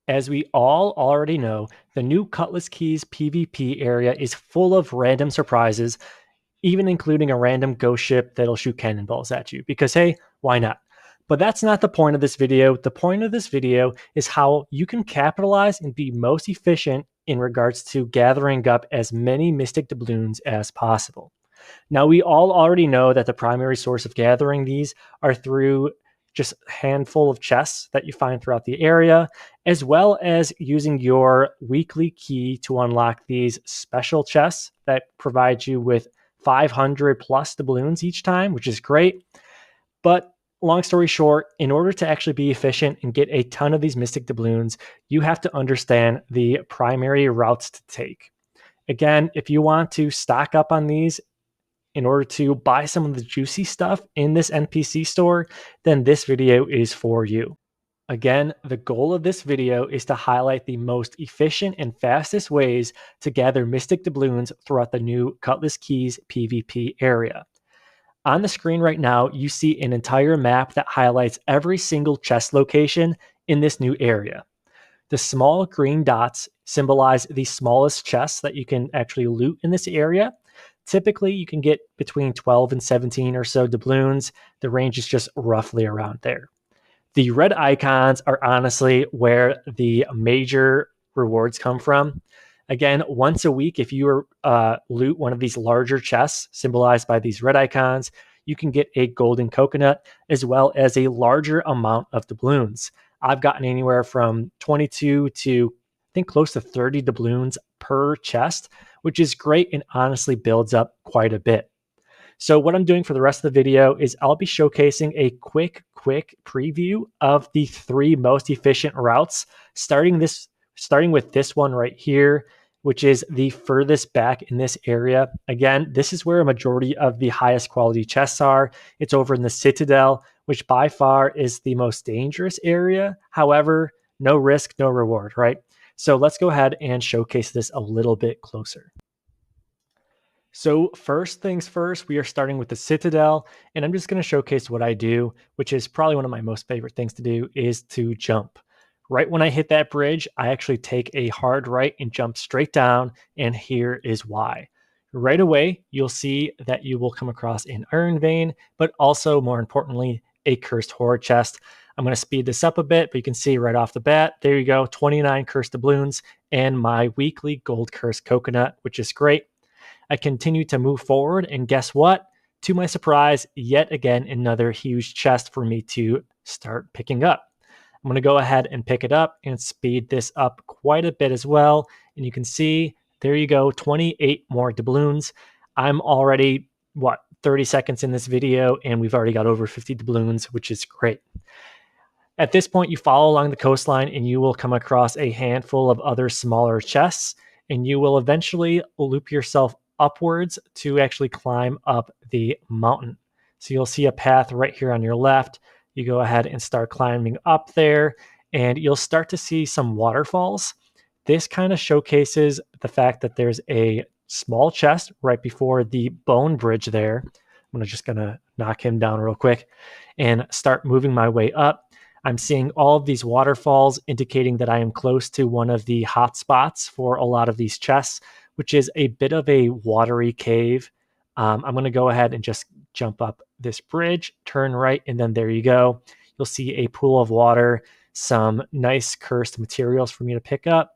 As we all already know, the new Cutlass Keys PvP area is full of random surprises, even including a random ghost ship that'll shoot cannonballs at you, because hey, why not? But that's not the point of this video. The point of this video is how you can capitalize and be most efficient in regards to gathering up as many Mystic Doubloons as possible. Now, we all already know that the primary source of gathering these are through just a handful of chests that you find throughout the area, as well as using your weekly key to unlock these special chests that provide you with 500 plus doubloons each time, which is great. But long story short, in order to actually be efficient and get a ton of these mystic doubloons, you have to understand the primary routes to take. Again, if you want to stock up on these in order to buy some of the juicy stuff in this NPC store, then this video is for you. Again, the goal of this video is to highlight the most efficient and fastest ways to gather Mystic Doubloons throughout the new Cutlass Keys PvP area. On the screen right now, you see an entire map that highlights every single chest location in this new area. The small green dots symbolize the smallest chests that you can actually loot in this area. Typically, you can get between 12 and 17 or so doubloons. The range is just roughly around there. The red icons are honestly where the major rewards come from. Again, once a week, if you loot one of these larger chests symbolized by these red icons, you can get a golden coconut as well as a larger amount of doubloons. I've gotten anywhere from 22 to I think close to 30 doubloons per chest, which is great and honestly builds up quite a bit. So what I'm doing for the rest of the video is I'll be showcasing a quick preview of the 3 most efficient routes, starting with this one right here, which is the furthest back in this area. Again, this is where a majority of the highest quality chests are. It's over in the Citadel, which by far is the most dangerous area. However, no risk, no reward, right? So let's go ahead and showcase this a little bit closer. So first things first, we are starting with the Citadel, and I'm just going to showcase what I do, which is probably one of my most favorite things to do, is to jump. Right when I hit that bridge, I actually take a hard right and jump straight down, and here is why. Right away, you'll see that you will come across an iron vein, but also more importantly, a cursed horde chest. I'm going to speed this up a bit, but you can see right off the bat, there you go, 29 cursed doubloons and my weekly gold cursed coconut, which is great. I continue to move forward, and guess what? To my surprise, yet again, another huge chest for me to start picking up. I'm going to go ahead and pick it up and speed this up quite a bit as well. And you can see, there you go, 28 more doubloons. I'm already, 30 seconds in this video, and we've already got over 50 doubloons, which is great. At this point, you follow along the coastline and you will come across a handful of other smaller chests, and you will eventually loop yourself upwards to actually climb up the mountain. So you'll see a path right here on your left. You go ahead and start climbing up there, and you'll start to see some waterfalls. This kind of showcases the fact that there's a small chest right before the bone bridge there. I'm just going to knock him down real quick and start moving my way up. I'm seeing all of these waterfalls indicating that I am close to one of the hot spots for a lot of these chests, which is a bit of a watery cave. I'm going to go ahead and just jump up this bridge, turn right, and then there you go. You'll see a pool of water, some nice cursed materials for me to pick up.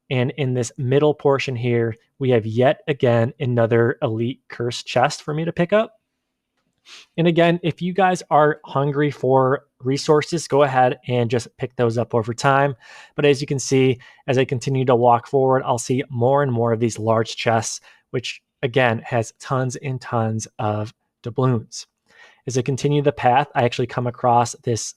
And in this middle portion here, we have yet again another elite cursed chest for me to pick up. And again, if you guys are hungry for resources, go ahead and just pick those up over time. But as you can see, as I continue to walk forward, I'll see more and more of these large chests, which again has tons and tons of doubloons. As I continue the path, I actually come across this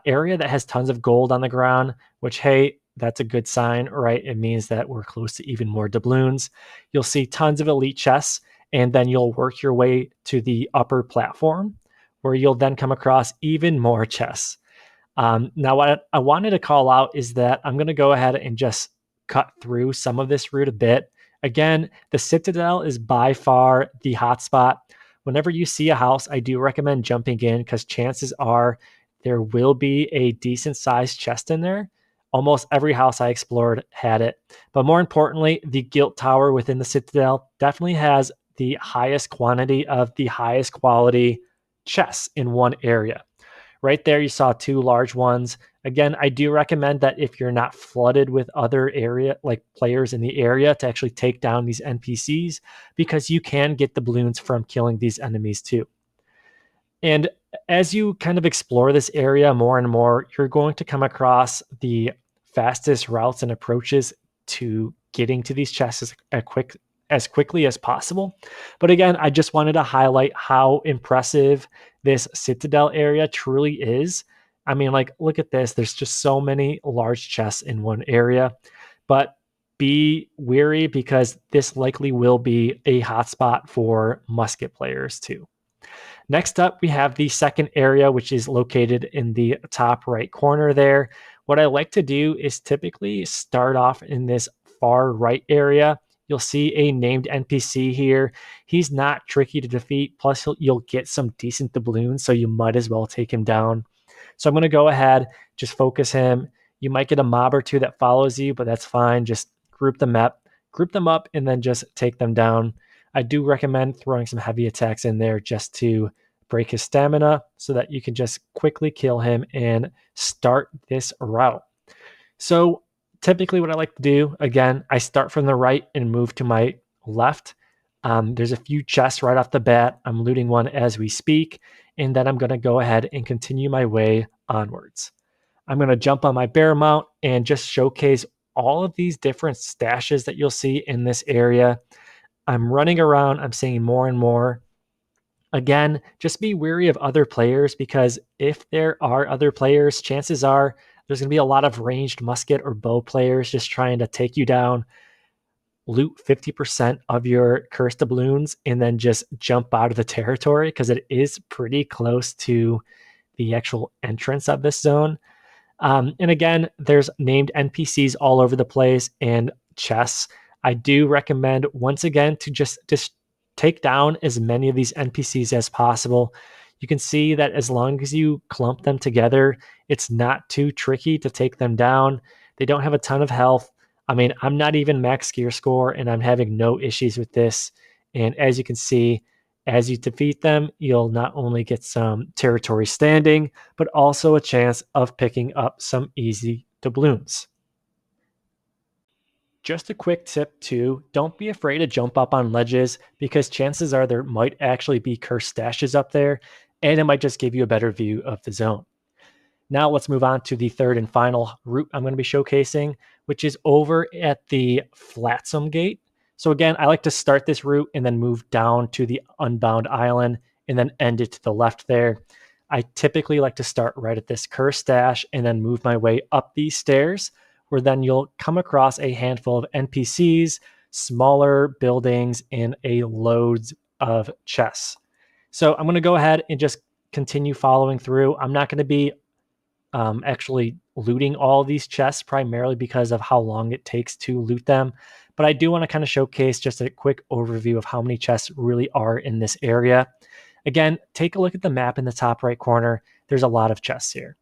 area that has tons of gold on the ground, which, hey, that's a good sign, right? It means that we're close to even more doubloons. You'll see tons of elite chests, and then you'll work your way to the upper platform where you'll then come across even more chests. Now, what I wanted to call out is that I'm going to go ahead and just cut through some of this route a bit. Again, the Citadel is by far the hotspot. Whenever you see a house, I do recommend jumping in because chances are there will be a decent sized chest in there. Almost every house I explored had it. But more importantly, the Guild Tower within the Citadel definitely has the highest quantity of the highest quality chests in one area. Right there, you saw two large ones. Again, I do recommend that if you're not flooded with other area like players in the area to actually take down these NPCs because you can get the balloons from killing these enemies too. And as you kind of explore this area more and more, you're going to come across the fastest routes and approaches to getting to these chests as quickly as possible. But again, I just wanted to highlight how impressive this Citadel area truly is. I mean, like, look at this. There's just so many large chests in one area. But be wary because this likely will be a hotspot for musket players too. Next up, we have the second area, which is located in the top right corner there. What I like to do is typically start off in this far right area. You'll see a named NPC here. He's not tricky to defeat, plus you'll get some decent doubloons, so you might as well take him down. So I'm going to go ahead, just focus him. You might get a mob or two that follows you, but that's fine. Just group them up, and then just take them down. I do recommend throwing some heavy attacks in there just to break his stamina so that you can just quickly kill him and start this route. So typically what I like to do, again, I start from the right and move to my left. There's a few chests right off the bat. I'm looting one as we speak, and then I'm going to go ahead and continue my way onwards. I'm going to jump on my bear mount and just showcase all of these different stashes that you'll see in this area. I'm running around, I'm seeing more and more. Again, just be wary of other players because if there are other players, chances are there's going to be a lot of ranged musket or bow players just trying to take you down, loot 50% of your cursed doubloons, and then just jump out of the territory because it is pretty close to the actual entrance of this zone. And again, there's named NPCs all over the place and chests. I do recommend once again to just take down as many of these NPCs as possible. You can see that as long as you clump them together, it's not too tricky to take them down. They don't have a ton of health. I mean, I'm not even max gear score and I'm having no issues with this. And as you can see, as you defeat them, you'll not only get some territory standing, but also a chance of picking up some easy doubloons. Just a quick tip too, don't be afraid to jump up on ledges because chances are there might actually be cursed stashes up there and it might just give you a better view of the zone. Now let's move on to the third and final route I'm going to be showcasing, which is over at the Flotsam gate. So again, I like to start this route and then move down to the Unbound Island and then end it to the left there. I typically like to start right at this cursed stash and then move my way up these stairs, where then you'll come across a handful of NPCs, smaller buildings, and a loads of chests. So I'm going to go ahead and just continue following through. I'm not going to be actually looting all these chests primarily because of how long it takes to loot them. But I do want to kind of showcase just a quick overview of how many chests really are in this area. Again, take a look at the map in the top right corner. There's a lot of chests here.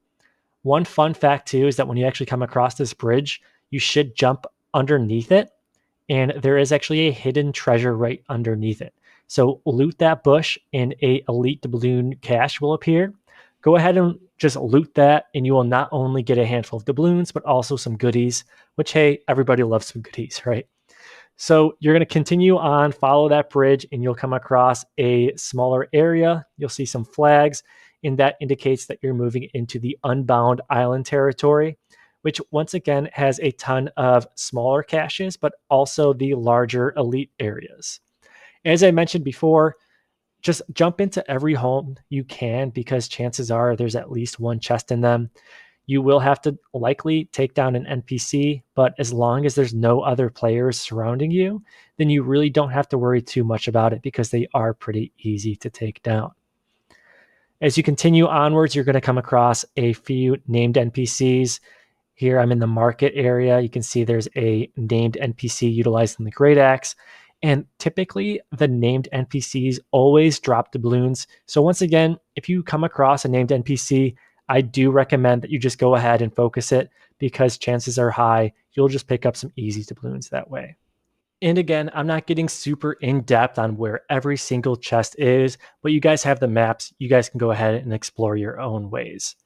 One fun fact too is that when you actually come across this bridge, you should jump underneath it, and there is actually a hidden treasure right underneath it. So loot that bush and a elite doubloon cache will appear. Go ahead and just loot that and you will not only get a handful of doubloons, but also some goodies, which, hey, everybody loves some goodies, right? So you're going to continue on, follow that bridge, and you'll come across a smaller area. You'll see some flags, and that indicates that you're moving into the Unbound Island territory, which once again has a ton of smaller caches, but also the larger elite areas. As I mentioned before, just jump into every home you can because chances are there's at least one chest in them. You will have to likely take down an NPC, but as long as there's no other players surrounding you, then you really don't have to worry too much about it because they are pretty easy to take down. As you continue onwards, you're going to come across a few named NPCs. Here I'm in the market area. You can see there's a named NPC utilizing the Great Axe. And typically the named NPCs always drop doubloons. So once again, if you come across a named NPC, I do recommend that you just go ahead and focus it because chances are high you'll just pick up some easy doubloons that way. And again, I'm not getting super in depth on where every single chest is, but you guys have the maps. You guys can go ahead and explore your own ways.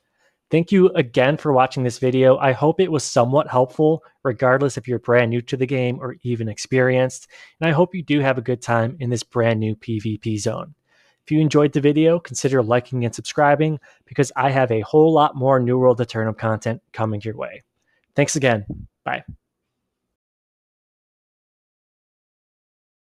Thank you again for watching this video. I hope it was somewhat helpful, regardless if you're brand new to the game or even experienced. And I hope you do have a good time in this brand new PvP zone. If you enjoyed the video, consider liking and subscribing because I have a whole lot more New World Aeternum content coming your way. Thanks again. Bye.